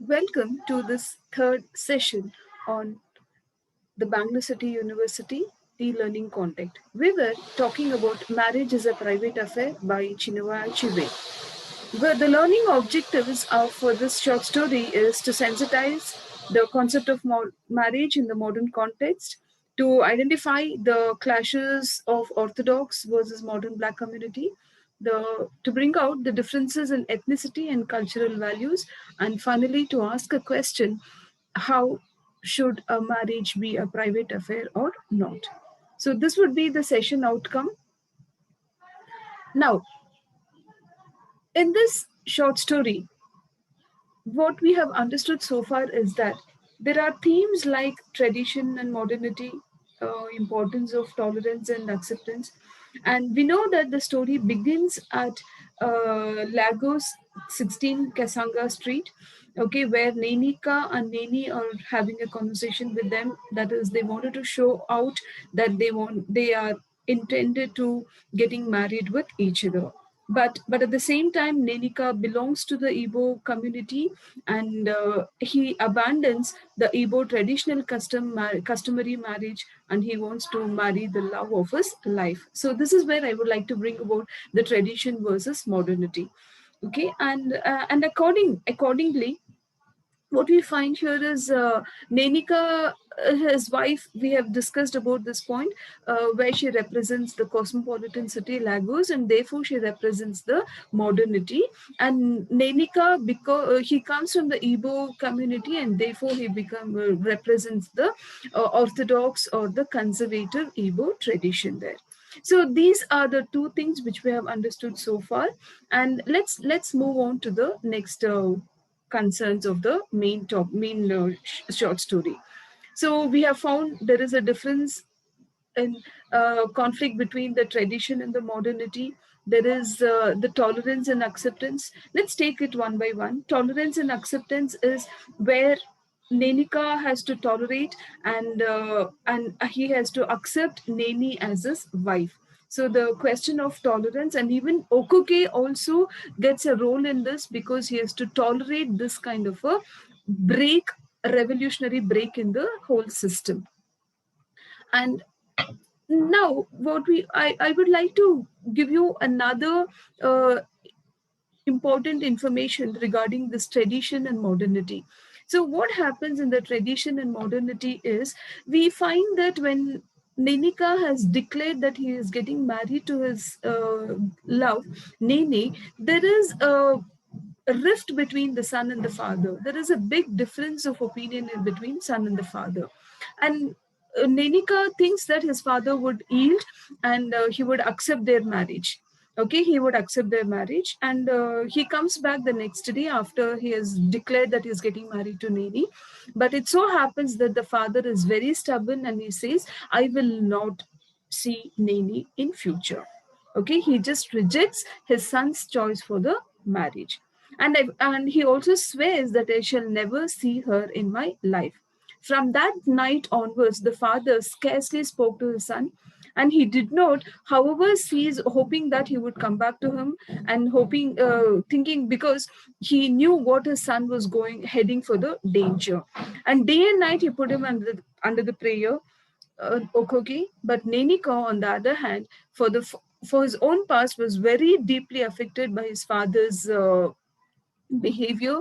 Welcome to this third session on the Bangalore City University e-learning content. We were talking about marriage is a private affair by Chinua Achebe. Where the learning objectives of this short story is to sensitize the concept of marriage in the modern context, to identify the clashes of Orthodox versus modern Black community, to bring out the differences in ethnicity and cultural values, and finally to ask a question: how should a marriage be a private affair or not? So this would be the session outcome. Now, in this short story, what we have understood so far is that there are themes like tradition and modernity, importance of tolerance and acceptance. And we know that the story begins at Lagos 16 Kasanga Street, okay, where Nenika and Neni are having a conversation with them. That is, they wanted to show out that they are intended to getting married with each other. But at the same time, Nenika belongs to the Igbo community, and he abandons the Igbo traditional customary marriage, and he wants to marry the love of his life. So this is where I would like to bring about the tradition versus modernity. Okay, and accordingly, what we find here is Nenika, his wife, we have discussed about this point, where she represents the cosmopolitan city Lagos, and therefore she represents the modernity. And Nenika, because he comes from the Igbo community, and therefore he represents the orthodox or the conservative Igbo tradition there. So these are the two things which we have understood so far, and let's move on to the next concerns of the main short story. So we have found there is a difference in conflict between the tradition and the modernity. There is the tolerance and acceptance. Let's take it one by one. Tolerance and acceptance is where Nenika has to tolerate, and he has to accept Neni as his wife. So the question of tolerance, and even Okuke also gets a role in this because he has to tolerate this kind of a break, a revolutionary break in the whole system. And now I would like to give you another important information regarding this tradition and modernity. So what happens in the tradition and modernity is, we find that when Nenika has declared that he is getting married to his love, Nene, there is a rift between the son and the father. There is a big difference of opinion in between son and the father. And Nenika thinks that his father would yield, and he would accept their marriage. Okay, he would accept their marriage, and he comes back the next day after he has declared that he's getting married to Neni. But it so happens that the father is very stubborn, and he says, I will not see Neni in future. Okay, he just rejects his son's choice for the marriage. And he also swears that I shall never see her in my life. From that night onwards, the father scarcely spoke to his son, and he did not, however, cease hoping that he would come back to him, and thinking, because he knew what his son was heading for the danger. And day and night he put him under the prayer, Okoki. But Nenika, on the other hand, for his own past, was very deeply affected by his father's behavior.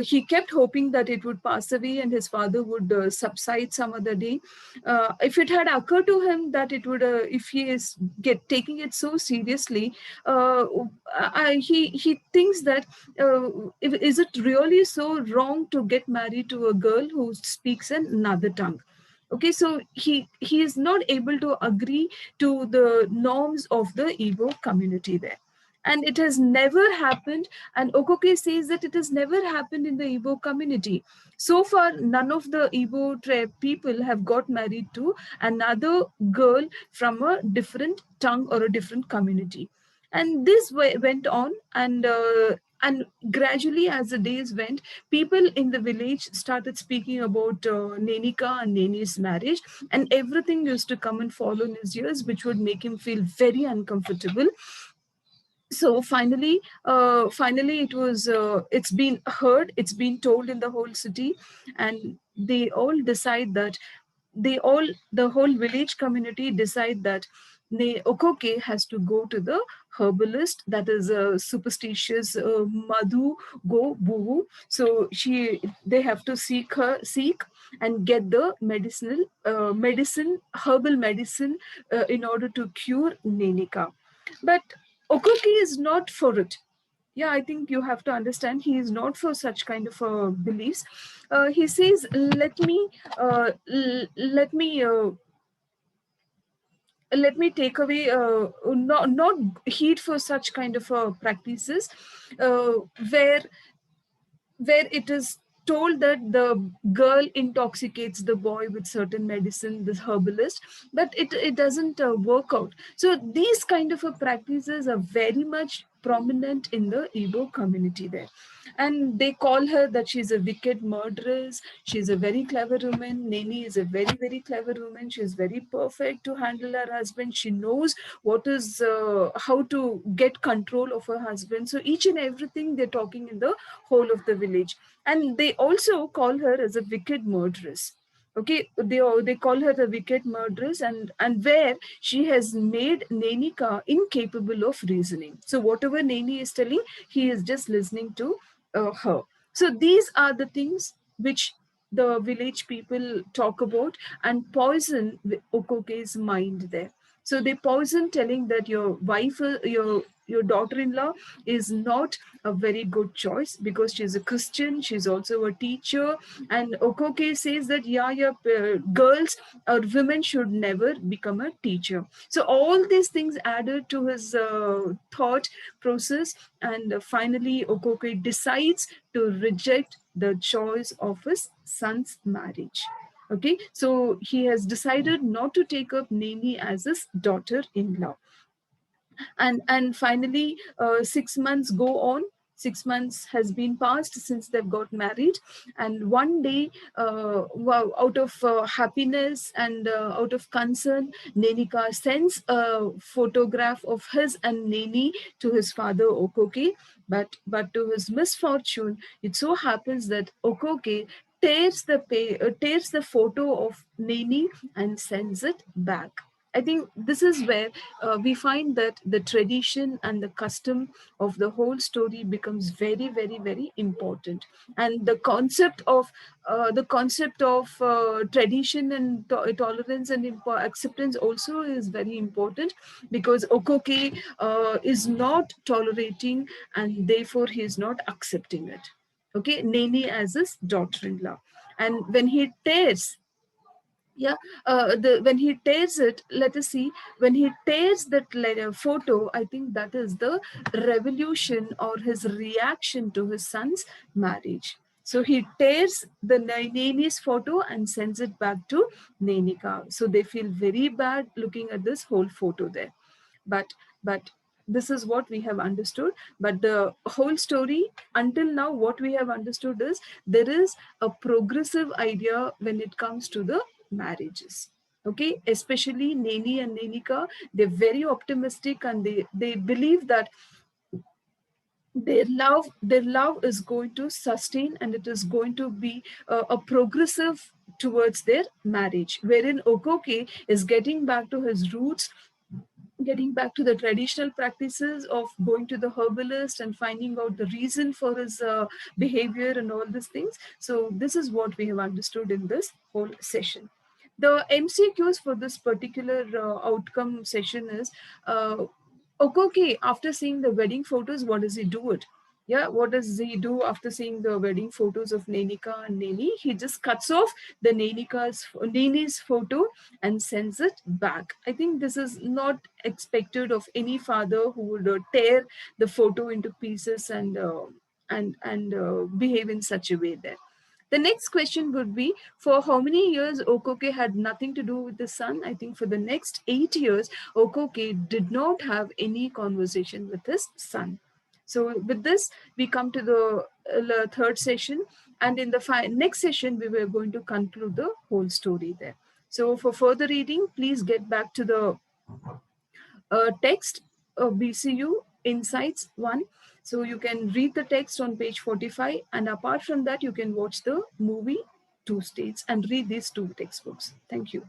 He kept hoping that it would pass away and his father would subside some other day. If it had occurred to him that it would, if he is taking it so seriously, he thinks that, is it really so wrong to get married to a girl who speaks another tongue? Okay, so he is not able to agree to the norms of the Igbo community there. And it has never happened, and Okoke says that it has never happened in the Igbo community. So far, none of the Igbo people have got married to another girl from a different tongue or a different community. And this went on, and gradually, as the days went, people in the village started speaking about Nenika and Neni's marriage, and everything used to come and fall on his ears, which would make him feel very uncomfortable. So finally it's been heard, it's been told in the whole city, and they all decide that the whole village community decide that Okoke has to go to the herbalist, that is a superstitious Madhu go Boo. So they have to seek and get the medicine, herbal medicine, in order to cure Nenika. But Okoki is not for it. Yeah, I think you have to understand he is not for such kind of beliefs. He says, let me take away, not heed for such kind of practices, uh, where it is told that the girl intoxicates the boy with certain medicine, this herbalist, but it doesn't work out. So these kind of practices are very much prominent in the Igbo community there, and they call her that she's a wicked murderess. She's a very clever woman. Neni is a very clever woman. She's very perfect to handle her husband. She knows what is how to get control of her husband. So each and everything they're talking in the whole of the village, and they also call her as a wicked murderess. Okay, they call her the wicked murderess, and where she has made Nenika incapable of reasoning. So whatever Neni is telling, he is just listening to her. So these are the things which the village people talk about and poison Okoke's mind there. So they poison, telling that your wife, your daughter-in-law is not a very good choice because she's a Christian. She's also a teacher, and Okoke says that yeah, girls or women should never become a teacher. So all these things added to his thought process, and finally Okoke decides to reject the choice of his son's marriage. Okay, so he has decided not to take up Neni as his daughter-in-law. And finally 6 months go on. 6 months has been passed since they've got married, and one day, wow, out of happiness and out of concern, Nenika sends a photograph of his and Neni to his father Okoke. But to his misfortune, it so happens that Okoke tears the photo of Neni and sends it back. I think this is where we find that the tradition and the custom of the whole story becomes very important, and the concept of tradition and tolerance and acceptance also is very important, because Okoke is not tolerating, and therefore he is not accepting it. Okay, Neni as his daughter-in-law, and when he tears, yeah, when he tears it, let us see, when he tears that photo, I think that is the revolution or his reaction to his son's marriage. So he tears the Neni's photo and sends it back to Nenika. So they feel very bad looking at this whole photo there. But this is what we have understood. But the whole story until now, what we have understood is there is a progressive idea when it comes to the marriages. Okay, especially Neni and Nenika, they're very optimistic, and they believe that their love is going to sustain, and it is going to be a progressive towards their marriage, wherein Okoke is getting back to his roots, getting back to the traditional practices of going to the herbalist and finding out the reason for his behavior and all these things. So this is what we have understood in this whole session. The MCQs for this particular outcome session is, okay, after seeing the wedding photos, what does he do it? Yeah, what does he do after seeing the wedding photos of Nenika and Neni? He just cuts off the Neni's photo and sends it back. I think this is not expected of any father who would tear the photo into pieces and behave in such a way there. The next question would be, for how many years Okoke had nothing to do with the son? I think for the next 8 years, Okoke did not have any conversation with his son. So with this, we come to the third session, and in the next session, we were going to conclude the whole story there. So for further reading, please get back to the text BCU insights one. So you can read the text on page 45, and apart from that, you can watch the movie two states and read these two textbooks. Thank you.